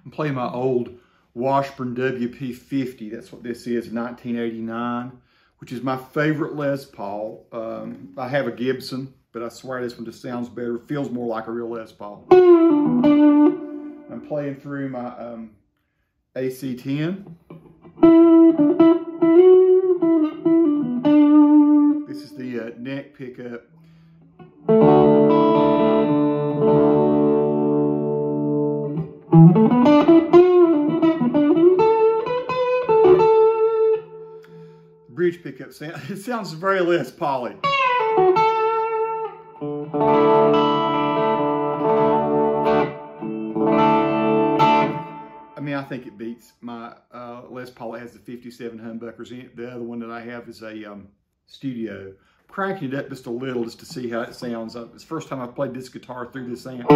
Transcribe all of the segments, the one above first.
I'm playing my old Washburn WP-50. That's what this is, 1989, which is my favorite Les Paul. I have a Gibson, but I swear this one just sounds better. Feels more like a real Les Paul. I'm playing through my AC10. This is the neck pickup. Bridge pickup sound. It sounds very Les Paul-y. I mean, I think it beats my Les Paul that has the 57 humbuckers in it. The other one that I have is a studio. Cranking it up just a little just to see how it sounds. It's the first time I've played this guitar through this amp.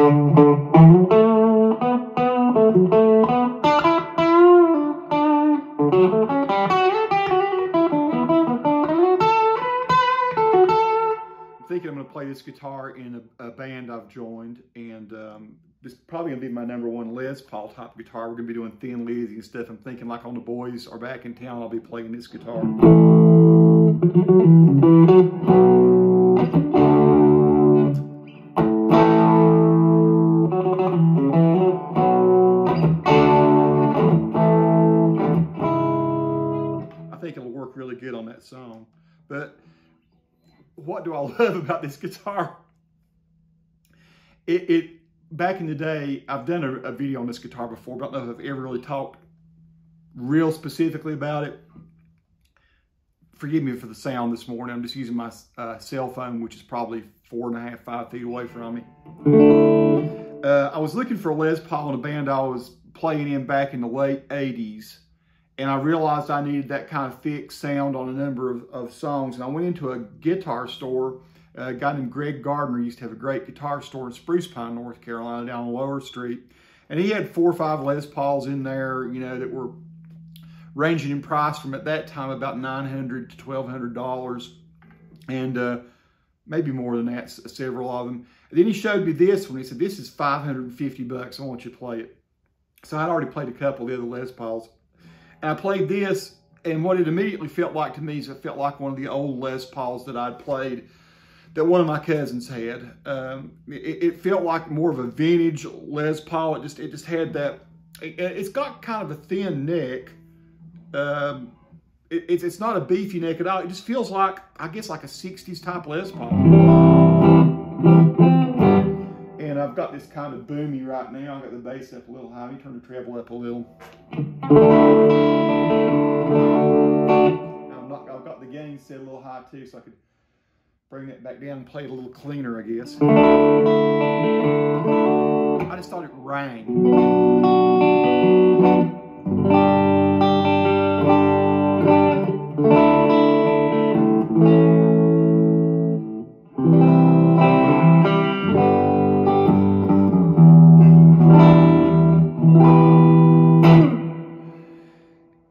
I'm going to play this guitar in a band I've joined, and this is probably going to be my #1 Les Paul type guitar. We're going to be doing Thin Lizzy and stuff. I'm thinking like on the boys are back in town, I'll be playing this guitar. I think it'll work really good on that song. But what do I love about this guitar? Back in the day, I've done a video on this guitar before, but I don't know if I've ever really talked real specifically about it. Forgive me for the sound this morning. I'm just using my cell phone, which is probably 4.5, 5 feet away from me. I was looking for a Les Paul in a band I was playing in back in the late 80s. And I realized I needed that kind of thick sound on a number of songs. And I went into a guitar store. A guy named Greg Gardner used to have a great guitar store in Spruce Pine, North Carolina, down on Lower Street. And he had 4 or 5 Les Pauls in there, you know, that were ranging in price from at that time about $900 to $1,200. And maybe more than that, several of them. And then he showed me this one. He said, "This is $550. I want you to play it." So I'd already played a couple of the other Les Pauls. And I played this, and what it immediately felt like to me is it felt like one of the old Les Pauls that I'd played that one of my cousins had. It felt like more of a vintage Les Paul. It just had that, it's got kind of a thin neck. It's not a beefy neck at all. It just feels like, I guess, like a 60s type Les Paul. And I've got this kind of boomy right now. I've got the bass up a little high. Let me turn the treble up a little. I've got the gain set a little high too, so I could bring that back down and play it a little cleaner, I guess. I just thought it rang.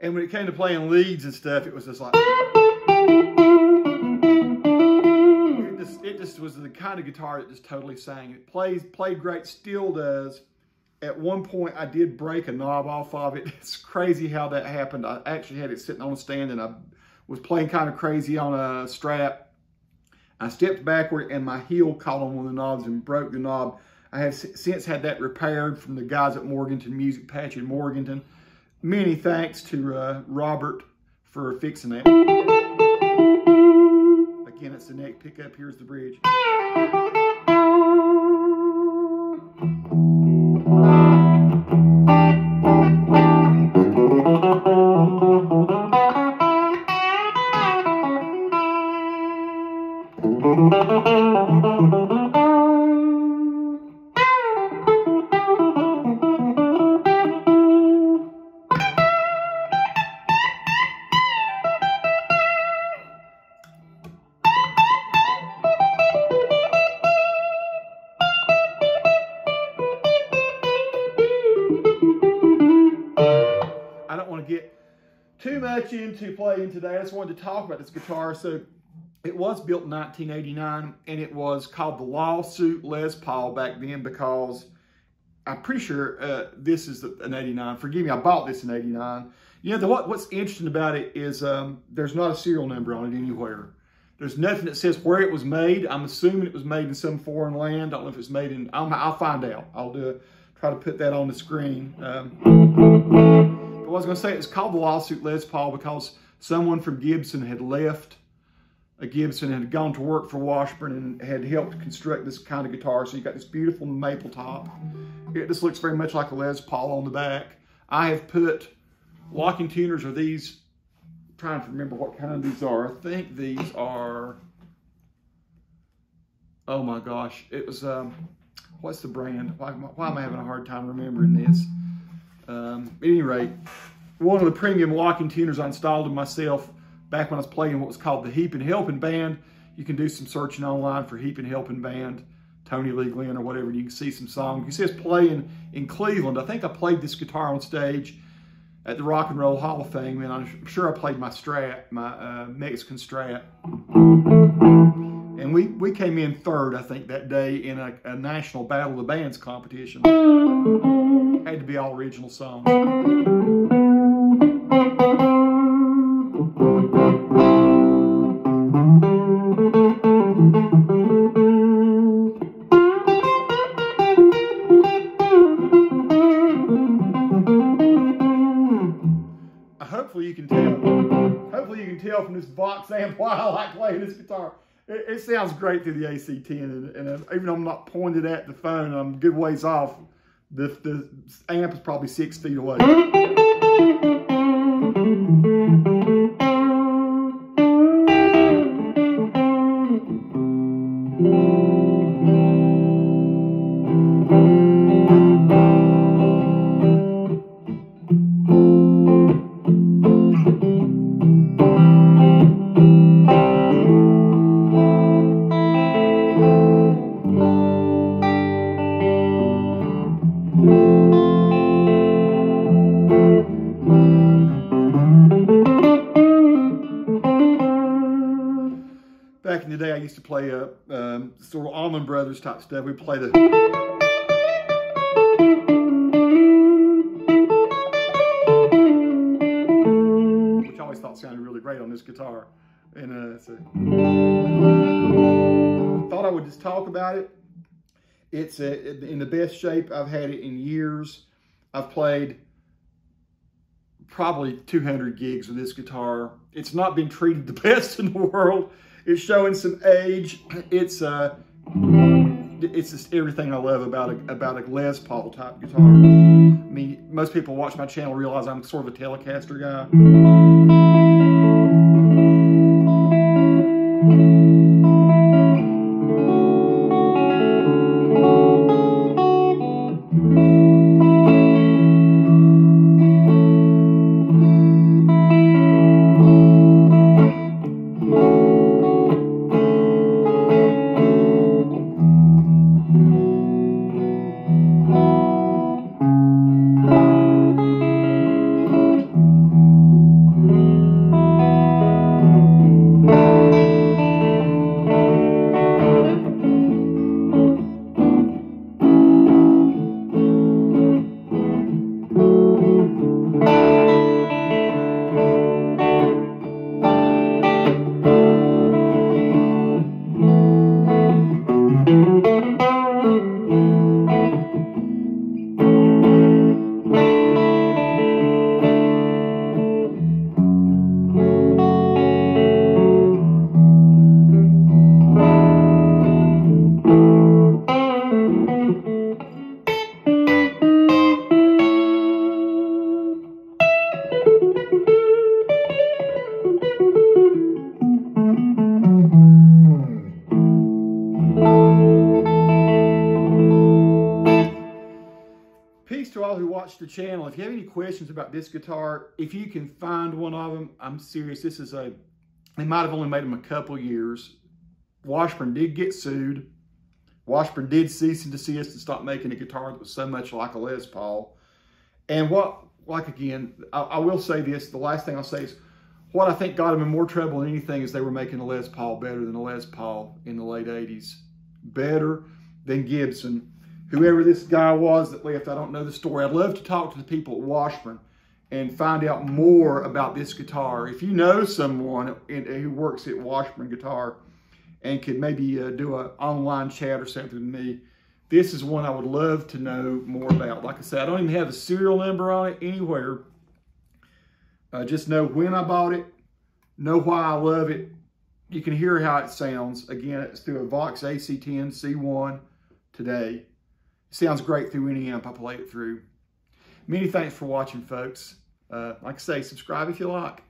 And when it came to playing leads and stuff, it was just like, it just was the kind of guitar that just totally sang. It played great, still does. At one point, I did break a knob off of it. It's crazy how that happened. I actually had it sitting on a stand, and I was playing kind of crazy on a strap. I stepped backward, and my heel caught on one of the knobs and broke the knob. I have since had that repaired from the guys at Morganton Music Patch in Morganton. Many thanks to Robert for fixing that. Again, it's the neck pickup. Here's the bridge. Too much into playing today. I just wanted to talk about this guitar. So it was built in 1989, and it was called the Lawsuit Les Paul back then because I'm pretty sure this is an 89. Forgive me, I bought this in 89. You know, what's interesting about it is there's not a serial number on it anywhere. There's nothing that says where it was made. I'm assuming it was made in some foreign land. I don't know if it's made in, I'll find out. I'll try to put that on the screen. But what I was going to say, it's called the lawsuit Les Paul because someone from Gibson had left a Gibson and had gone to work for Washburn and had helped construct this kind of guitar. So you got this beautiful maple top. It just looks very much like a Les Paul on the back. I have put locking tuners are these. I'm trying to remember what kind these are. I think these are, oh my gosh, it was, what's the brand? Why am I having a hard time remembering this? At any rate, one of the premium locking tuners I installed in myself back when I was playing what was called the Heapin' Helpin' Band. You can do some searching online for Heapin' Helpin' Band, Tony Lee Glenn or whatever, and you can see some songs. You see us playing in Cleveland. I think I played this guitar on stage at the Rock and Roll Hall of Fame, and I'm sure I played my Strat, my Mexican Strat. And we came in third, I think, that day in a national Battle of the Bands competition. Had to be all original songs. Hopefully you can tell from this Vox amp why I like playing this guitar. It sounds great through the AC10, and even though I'm not pointed at the phone, I'm a good ways off. The amp is probably 6 feet away. Back in the day, I used to play sort of Allman Brothers type stuff. We'd play the... which I always thought sounded really great on this guitar. And thought I would just talk about it. It's in the best shape I've had it in years. I've played probably 200 gigs with this guitar. It's not been treated the best in the world. It's showing some age. It's just everything I love about a Les Paul type guitar. I mean, most people watch my channel realize I'm sort of a Telecaster guy. To all who watch the channel, if you have any questions about this guitar, if you can find one of them, I'm serious. This is they might have only made them a couple years. Washburn did get sued. Washburn did cease and desist and stop making a guitar that was so much like a Les Paul. And again, I will say this, the last thing I'll say is, what I think got them in more trouble than anything is they were making a Les Paul better than a Les Paul in the late 80s. Better than Gibson. whoever this guy was that left, I don't know the story. I'd love to talk to the people at Washburn and find out more about this guitar. If you know someone who works at Washburn Guitar and could maybe do an online chat or something with me, this is one I would love to know more about. Like I said, I don't even have a serial number on it anywhere. Just know when I bought it, know why I love it. You can hear how it sounds. Again, it's through a Vox AC10C1 today. It sounds great through any amp I play it through. Many thanks for watching, folks. Like I say, subscribe if you like.